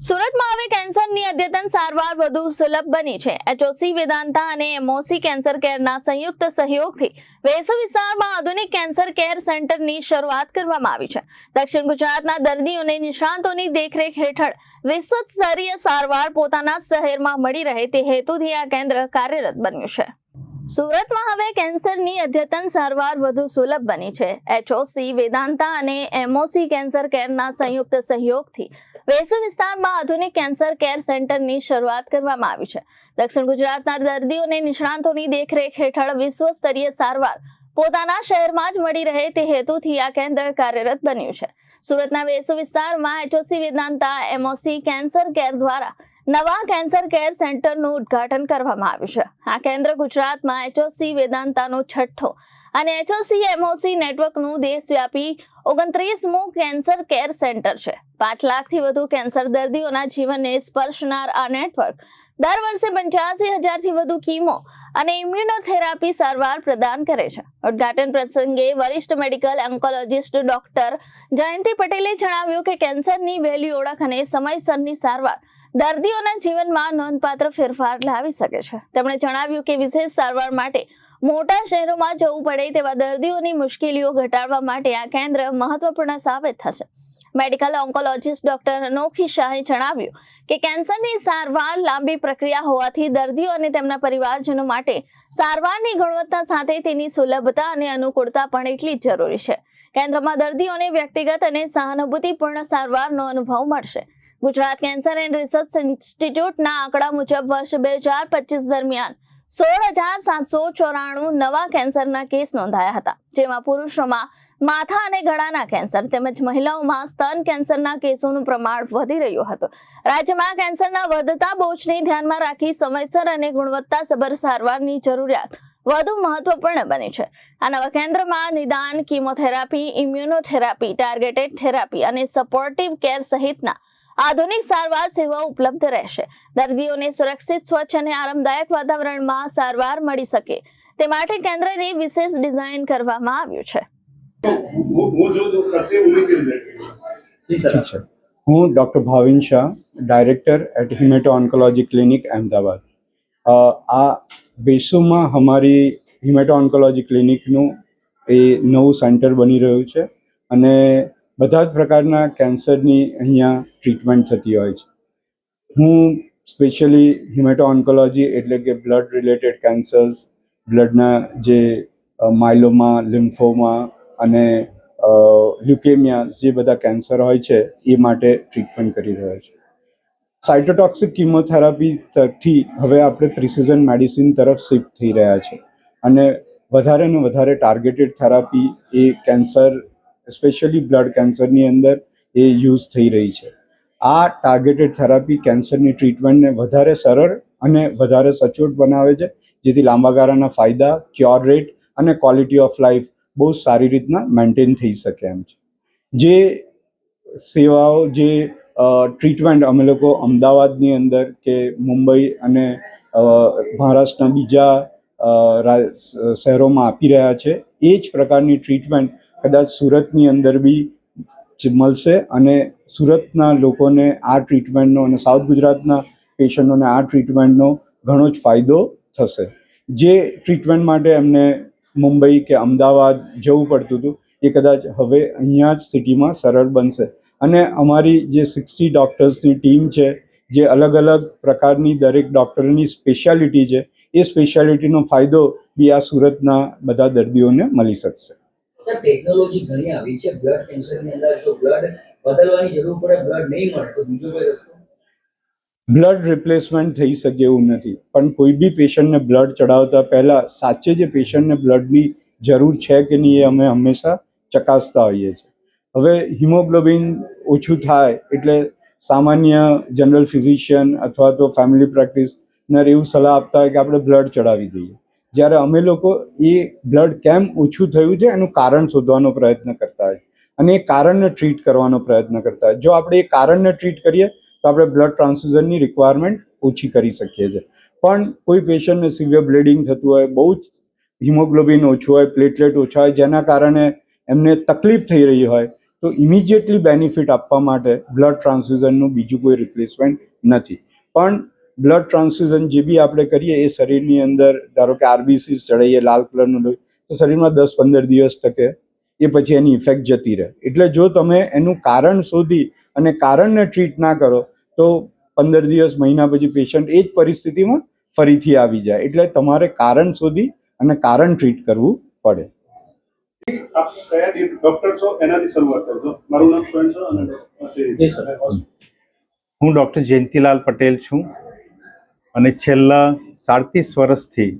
સુરતમાં હવે કેન્સરની અદ્યતન સારવાર વધુ સુલભ બની છે। એચઓસી વેદાંતા અને એમઓસી કેન્સર કેરના સંયુક્ત સહયોગથી વેસુ વિસ્તારમાં આધુનિક કેન્સર કેર સેન્ટરની શરૂઆત કરવામાં આવી છે। દક્ષિણ ગુજરાતના દર્દીઓને નિષ્ણાતોની દેખરેખ હેઠળ વિશ્વ સ્તરીય સારવાર પોતાના શહેરમાં મળી રહે તે હેતુથી આ કેન્દ્ર કાર્યરત બન્યું છે। સુરતમાં હવે કેન્સરની અદ્યતન સારવાર વધુ સુલભ બની છે। એચઓસી વેદાંતા અને એમઓસી કેન્સર કેરના સંયુક્ત સહયોગથી વેસુ વિસ્તારમાં આધુનિક કેન્સર કેર સેન્ટરની શરૂઆત કરવામાં આવી છે। દક્ષિણ ગુજરાતના દર્દીઓને નિષ્ણાતોની દેખરેખ હેઠળ વિશ્વ સ્તરીય સારવાર પોતાના શહેરમાં જ મળી રહે તે હેતુથી આ કેન્દ્ર કાર્યરત બન્યું છે। સુરતના વેસુ વિસ્તારમાં એચઓસી વેદાંતા એમઓસી કેન્સર કેર દ્વારા નવા કેન્સર કેર સેન્ટરનું ઉદ્ઘાટન કરવામાં આવ્યું છે। આ કેન્દ્ર ગુજરાતમાં એચઓસી વેદાંતાનું છઠ્ઠો અને એચઓસી એમઓસી નેટવર્કનું દેશવ્યાપી 29મું કેન્સર કેર સેન્ટર છે। 5 લાખથી વધુ કેન્સર દર્દીઓના જીવનને સ્પર્શનાર આ નેટવર્ક દર વર્ષે 85,000થી વધુ કીમો અને ઇમ્યુનોથેરાપી સારવાર પ્રદાન કરે છે। ઉદ્ઘાટન પ્રસંગે વરિષ્ઠ મેડિકલ ઓન્કોલોજિસ્ટ ડોક્ટર જયંતિ પટેલે જણાવ્યું કે કેન્સરની વહેલી ઓળખ અને સમયસરની સારવાર દર્દીઓના જીવનમાં નોંધપાત્ર ફેરફાર લાવી શકે છે। તેમણે જણાવ્યું કે વિશેષ સારવાર માટે મોટા શહેરોમાં જવું પડે તેવા દર્દીઓની મુશ્કેલીઓ ઘટાડવા માટે આ કેન્દ્ર મહત્વપૂર્ણ સાબિત થશે। મેડિકલ ઓન્કોલોજિસ્ટ ડોક્ટર અનોખી શાહે જણાવ્યું કે કેન્સરની સારવાર લાંબી પ્રક્રિયા હોવાથી દર્દીઓ અને તેમના પરિવારજનો માટે સારવારની ગુણવત્તા સાથે તેની સુલભતા અને અનુકૂળતા પણ એટલી જ જરૂરી છે। કેન્દ્રમાં દર્દીઓને વ્યક્તિગત અને સહાનુભૂતિપૂર્ણ સારવારનો અનુભવ મળશે। ગુજરાત કેન્સર એન્ડ રિસર્ચ ઇન્સ્ટિટ્યૂટના આંકડા મુજબ વર્ષ 2025 દરમિયાન 16,794 નવા કેન્સરના કેસ નોંધાયા હતા, જેમાં પુરુષોમાં માથા અને ગળાના કેન્સર તેમજ મહિલાઓમાં સ્તન કેન્સરના કેસોનું પ્રમાણ વધી રહ્યું હતું। રાજ્યમાં કેન્સરના વધતા બોજને ધ્યાનમાં રાખી સમયસર અને ગુણવત્તાસભર સારવારની જરૂરિયાત વધુ મહત્વપૂર્ણ બની છે। આ નવા કેન્દ્રમાં નિદાન, કીમોથેરાપી, ઇમ્યુનોથેરાપી, ટાર્ગેટેડ થેરાપી અને સપોર્ટિવ કેર સહિતના આધુનિક સારવાર સેવાઓ ઉપલબ્ધ રહેશે। દર્દીઓને સુરક્ષિત, સ્વચ્છ અને આરામદાયક વાતાવરણમાં સારવાર મળી શકે તે માટે કેન્દ્રને વિશેષ ડિઝાઇન કરવામાં આવ્યું છે। હું doctor Bhavin Shah, director at hemato oncology clinic Ahmedabad. આ વેસુમાં અમારી હિમેટો ઓન્કોલોજી ક્લિનિકનું એ નવું સેન્ટર બની રહ્યું છે અને બધા જ પ્રકારના કેન્સરની અહીંયા ટ્રીટમેન્ટ થતી હોય છે। હું સ્પેશિયલી હિમેટો ઓન્કોલોજી એટલે કે બ્લડ રિલેટેડ કેન્સર્સ, બ્લડના જે માયલોમા, લિમ્ફોમા અને લ્યુકેમિયા જે બધા કેન્સર હોય છે એ માટે ટ્રીટમેન્ટ કરી રહ્યા છે। સાઇટોટોક્સિક કીમોથેરાપીથી હવે આપણે પ્રિસિઝન મેડિસિન તરફ શિફ્ટ થઈ રહ્યા છે અને વધારે ને વધારે ટાર્ગેટેડ થેરાપી એ કેન્સર, સ્પેશિયલી બ્લડ કેન્સરની અંદર એ યુઝ થઈ રહી છે। આ ટાર્ગેટેડ થેરાપી કેન્સરની ટ્રીટમેન્ટને વધારે સરળ અને વધારે સચોટ બનાવે છે, જેથી લાંબા ગાળાના ફાયદા, ક્યોર રેટ અને ક્વોલિટી ઓફ લાઈફ બહુ સારી રીતના મેન્ટેન થઈ શકે એમ છે। જે સેવાઓ, જે ટ્રીટમેન્ટ અમે લોકો અમદાવાદની અંદર કે મુંબઈ અને મહારાષ્ટ્રના બીજા શહેરોમાં આપી રહ્યા છે, એ જ પ્રકારની ટ્રીટમેન્ટ કદાચ સુરતની અંદર બી મળશે અને સુરતના લોકોને આ ટ્રીટમેન્ટનો અને સાઉથ ગુજરાતના પેશન્ટોને આ ટ્રીટમેન્ટનો ઘણો જ ફાયદો થશે। જે ટ્રીટમેન્ટ માટે એમને મુંબઈ કે અમદાવાદ જવું પડતું હતું એ કદાચ હવે અહીંયા જ સિટીમાં સરળ બનશે અને અમારી જે 60 ડૉક્ટર્સની ટીમ છે, જે અલગ અલગ પ્રકારની દરેક ડૉક્ટરની સ્પેશિયાલિટી છે, એ સ્પેશિયાલિટીનો ફાયદો બી આ સુરતના બધા દર્દીઓને મળી શકશે। સર, ટેકનોલોજી ઘણી આવી છે બ્લડ કેન્સરની અંદર। જો બ્લડ બદલવાની જરૂર પડે, બ્લડ નહીં મળે તો બીજો કોઈ રસ્તો? બ્લડ રિપ્લેસમેન્ટ થઈ શકે એવું નથી, પણ કોઈ બી પેશન્ટને બ્લડ ચડાવતા પહેલાં સાચે જે પેશન્ટને બ્લડની જરૂર છે કે નહીં એ અમે હંમેશા ચકાસતા હોઈએ છીએ। હવે હિમોગ્લોબિન ઓછું થાય એટલે સામાન્ય જનરલ ફિઝિશિયન અથવા તો ફેમિલી પ્રેક્ટિશનર એવું સલાહ આપતા હોય કે આપણે બ્લડ ચડાવી દઈએ, જ્યારે અમે લોકો એ બ્લડ કેમ ઓછું થયું છે એનું કારણ શોધવાનો પ્રયત્ન કરતા હોય અને એ કારણને ટ્રીટ કરવાનો પ્રયત્ન કરતા હોય। જો આપણે એ કારણને ટ્રીટ કરીએ તો આપણે બ્લડ ટ્રાન્સફ્યુઝનની રિક્વાયરમેન્ટ ઓછી કરી શકીએ છીએ। પણ કોઈ પેશન્ટને સિવિયર બ્લીડિંગ થતું હોય, બહુ જ હિમોગ્લોબિન ઓછું હોય, પ્લેટલેટ ઓછા હોય, જેના કારણે એમને તકલીફ થઈ રહી હોય, તો ઇમિડિયેટલી બેનિફિટ આપવા માટે બ્લડ ટ્રાન્સફ્યુઝનનું બીજું કોઈ રિપ્લેસમેન્ટ નથી. પણ બ્લડ ટ્રાન્સફ્યુઝન જે બી આપણે કરીએ એ શરીરની અંદર ધારો કે આરબીસી ચડાઈએ લાલ કલરનું લોહી, તો શરીરમાં 10-15 દિવસ ટકે, એ પછી એની ઇફેક્ટ જતી રહે. એટલે જો તમે એનું કારણ શોધી અને કારણને ટ્રીટ ના કરો તો 15 દિવસ મહિના પછી પેશન્ટ એ જ પરિસ્થિતિમાં ફરીથી આવી જાય. એટલે તમારે કારણ શોધી અને કારણ ટ્રીટ કરવું પડે. આપ કયા ડોક્ટર છો એનાથી શરૂઆત કરજો. મારું નામ સોયન છે અને હું ડૉક્ટર જયંતિલાલ પટેલ છું અને છેલ્લા 37 વર્ષથી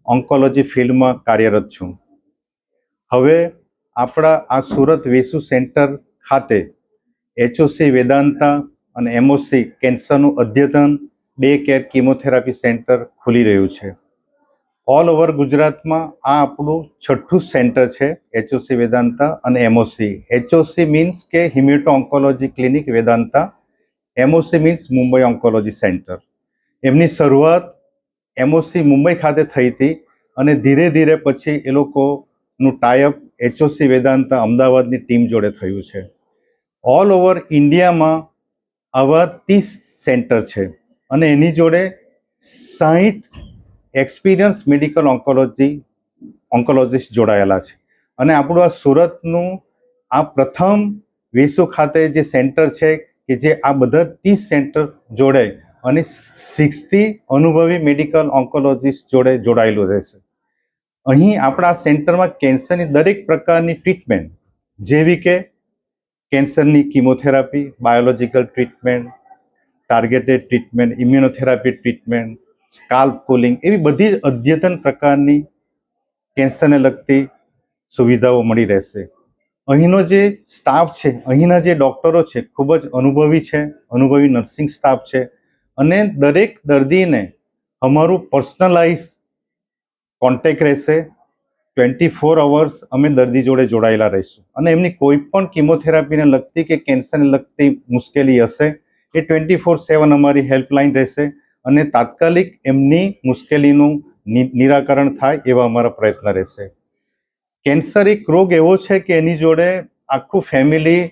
ઓન્કોલોજી ફિલ્ડમાં કાર્યરત છું. હવે આપણા આ સુરત વેસુ સેન્ટર ખાતે એચઓસી વેદાંતા અને એમઓસી કેન્સરનું અદ્યતન ડે કેર કિમોથેરાપી સેન્ટર ખુલી રહ્યું છે. ઓલ ઓવર ગુજરાતમાં આ આપણું 6થું સેન્ટર છે, એચઓસી વેદાંતા અને એમઓસી. એચઓસી મીન્સ કે hemato oncology clinic Vedanta, MOC means Mumbai oncology centre. એમની શરૂઆત એમઓસી મુંબઈ ખાતે થઈ હતી અને ધીરે ધીરે પછી એ લોકોનું ટાઈઅપ એચઓસી વેદાંતા અમદાવાદની ટીમ જોડે થયું છે. ઓલ ઓવર ઇન્ડિયામાં આવા 30 સેન્ટર છે અને એની જોડે 60 એક્સપિરિયન્સ મેડિકલ ઓન્કોલોજીસ્ટ જોડાયેલા છે. અને આપણું આ સુરતનું આ પ્રથમ વેસુ ખાતે જે સેન્ટર છે કે જે આ બધા 30 સેન્ટર જોડે અને 60 અનુભવી મેડિકલ ઓન્કોલોજીસ્ટ જોડે જોડાયેલું રહેશે. અહીં આપણા સેન્ટરમાં કેન્સરની દરેક પ્રકારની ટ્રીટમેન્ટ, જેવી કે કેન્સરની chemotherapy, biological treatment, targeted treatment, immunotherapy treatment, scalp cooling, એવી બધી જ અદ્યતન પ્રકારની કેન્સરને લગતી સુવિધાઓ મળી રહેશે. અહીંનો જે સ્ટાફ છે, અહીંના જે ડૉક્ટરો છે, ખૂબ જ અનુભવી છે, અનુભવી નર્સિંગ સ્ટાફ છે અને દરેક દર્દીને અમારું પર્સનલાઇઝ કોન્ટેક્ટ રહેશે. 24 અવર્સ અમે દર્દી જોડે જોડાયેલા રહીશું અને એમની કોઈ પણ કિમોથેરાપીને લગતી કે કેન્સરને લગતી મુશ્કેલી હશે એ 24/7 અમારી હેલ્પલાઇન રહેશે અને તાત્કાલિક એમની મુશ્કેલીનું નિરાકરણ થાય એવા અમારા પ્રયત્ન રહેશે. કેન્સર એક રોગ એવો છે કે એની જોડે આખું ફેમિલી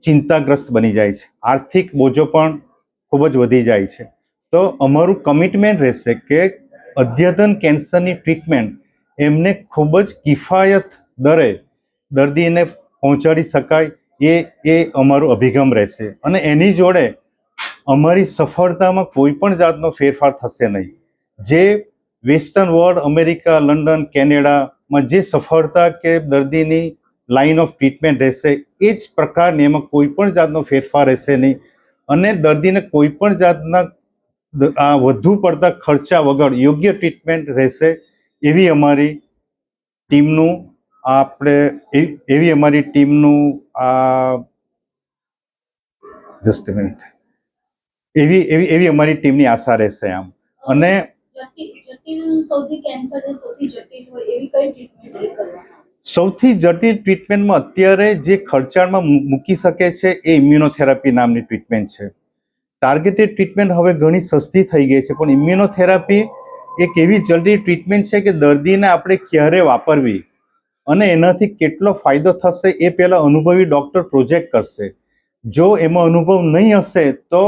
ચિંતાગ્રસ્ત બની જાય છે, આર્થિક બોજો પણ ખૂબ જ વધી જાય છે. તો અમારું કમિટમેન્ટ રહેશે કે અદ્યતન કેન્સરની ટ્રીટમેન્ટ એમને ખૂબ જ કિફાયત દરે દર્દીને પહોંચાડી શકાય એ અમારો અભિગમ રહેશે અને એની જોડે અમારી સફળતામાં કોઈ પણ જાતનો ફેરફાર થશે નહીં. જે વેસ્ટર્ન વર્લ્ડ, અમેરિકા, લંડન, કેનેડામાં જે સફળતા કે દર્દીની લાઇન ઓફ ટ્રીટમેન્ટ રહેશે એ જ પ્રકારની એમાં કોઈ પણ જાતનો ફેરફાર રહેશે નહીં અને દર્દીને કોઈ પણ જાતના વધુ પડતા ખર્ચા વગર યોગ્ય ટ્રીટમેન્ટ રહેશે એવી અમારી ટીમનું જસ્ટ મિનિટ એવી અમારી ટીમની આશા રહેશે આમ. અને સૌથી જટિલ ટ્રીટમેન્ટમાં અત્યારે જે ખર્ચાળમાં મૂકી શકે છે એ ઇમ્યુનોથેરાપી નામની ટ્રીટમેન્ટ છે. ટાર્ગેટેડ ટ્રીટમેન્ટ હવે ઘણી સસ્તી થઈ ગઈ છે, પણ ઇમ્યુનોથેરાપી એક એવી જલ્દી ટ્રીટમેન્ટ છે કે દર્દીને આપણે ક્યારે વાપરવી અને એનાથી કેટલો ફાયદો થશે એ પહેલાં અનુભવી ડૉક્ટર પ્રોજેક્ટ કરશે. જો એમાં અનુભવ નહીં હશે તો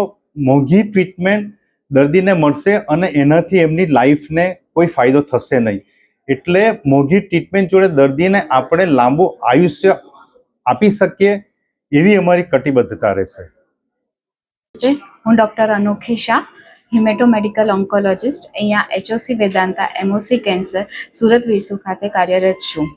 મોંઘી ટ્રીટમેન્ટ દર્દીને મળશે અને એનાથી એમની લાઈફને કોઈ ફાયદો થશે નહીં. એટલે મોંઘી ટ્રીટમેન્ટ જોડે દર્દીને આપણે લાંબુ આયુષ્ય આપી શકીએ એવી અમારી કટિબદ્ધતા રહેશે. હું ડૉક્ટર અનોખી શાહ, હિમેટો મેડિકલ ઓન્કોલોજિસ્ટ, અહીંયા એચઓસી વેદાંતા એમઓસી કેન્સર સુરત વેસુ ખાતે કાર્યરત છું.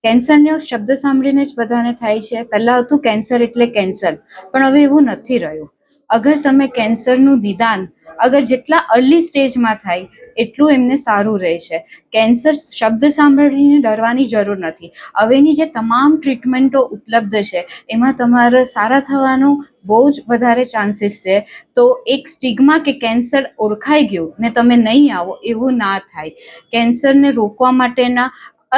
કેન્સરનો શબ્દ સાંભળીને જ બધાને થાય છે, પહેલાં હતું કેન્સર એટલે કેન્સર, પણ હવે એવું નથી રહ્યું. અગર તમે કેન્સરનું નિદાન અગર જેટલા અર્લી સ્ટેજમાં થાય એટલું એમને સારું રહે છે. કેન્સર શબ્દ સાંભળીને ડરવાની જરૂર નથી. હવેની જે તમામ ટ્રીટમેન્ટો ઉપલબ્ધ છે એમાં તમારે સારા થવાનો બહુ જ વધારે ચાન્સીસ છે. તો એક સ્ટિગ્મા કે કેન્સર ઓળખાઈ ગયું ને તમે નહીં આવો એવું ના થાય. કેન્સરને રોકવા માટેના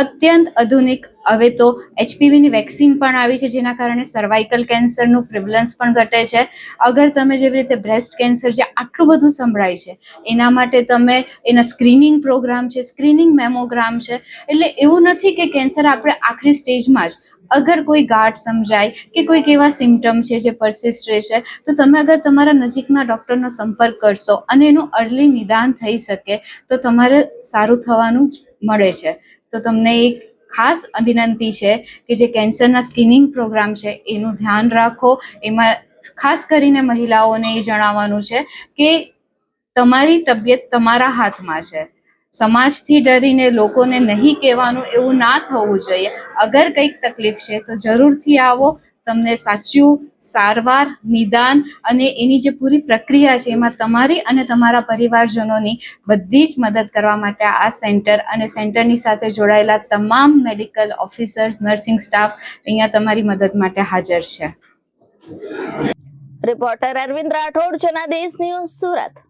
અત્યંત આધુનિક હવે તો HPVની વેક્સિન પણ આવી છે, જેના કારણે સર્વાઇકલ કેન્સરનું પ્રિવલન્સ પણ ઘટે છે. અગર તમે જેવી રીતે બ્રેસ્ટ કેન્સર જે આટલું બધું સંભળાય છે, એના માટે તમે એના સ્ક્રીનિંગ પ્રોગ્રામ છે, સ્ક્રીનિંગ મેમોગ્રામ છે. એટલે એવું નથી કે કેન્સર આપણે આખરી સ્ટેજમાં જ, અગર કોઈ ગાંઠ સમજાય કે કોઈક એવા સિમ્ટમ છે જે પરસિસ્ટ રહેશે, તો તમે અગર તમારા નજીકના ડૉક્ટરનો સંપર્ક કરશો અને એનું અર્લી નિદાન થઈ શકે તો તમારે સારું થવાનું જ મળે છે. તો તમને એક ખાસ વિનંતી છે કે જે કેન્સરના સ્ક્રીનિંગ પ્રોગ્રામ છે એનું ધ્યાન રાખો. એમાં ખાસ કરીને મહિલાઓને એ જણાવવાનું છે કે તમારી તબિયત તમારા હાથમાં છે. સમાજથી ડરીને લોકોને નહીં કહેવાનું એવું ના થવું જોઈએ. અગર કંઈક તકલીફ છે તો જરૂરથી આવો. તમને સાચું સારવાર, નિદાન અને એની જે પૂરી પ્રક્રિયા છે એમાં તમારી અને તમારા પરિવારજનોની બધી જ મદદ કરવા માટે આ સેન્ટર અને સેન્ટરની સાથે જોડાયેલા તમામ મેડિકલ ઓફિસર્સ, નર્સિંગ સ્ટાફ અહીંયા તમારી મદદ માટે હાજર છે. Reporter Arvind Rathod, Janadesh news, Surat.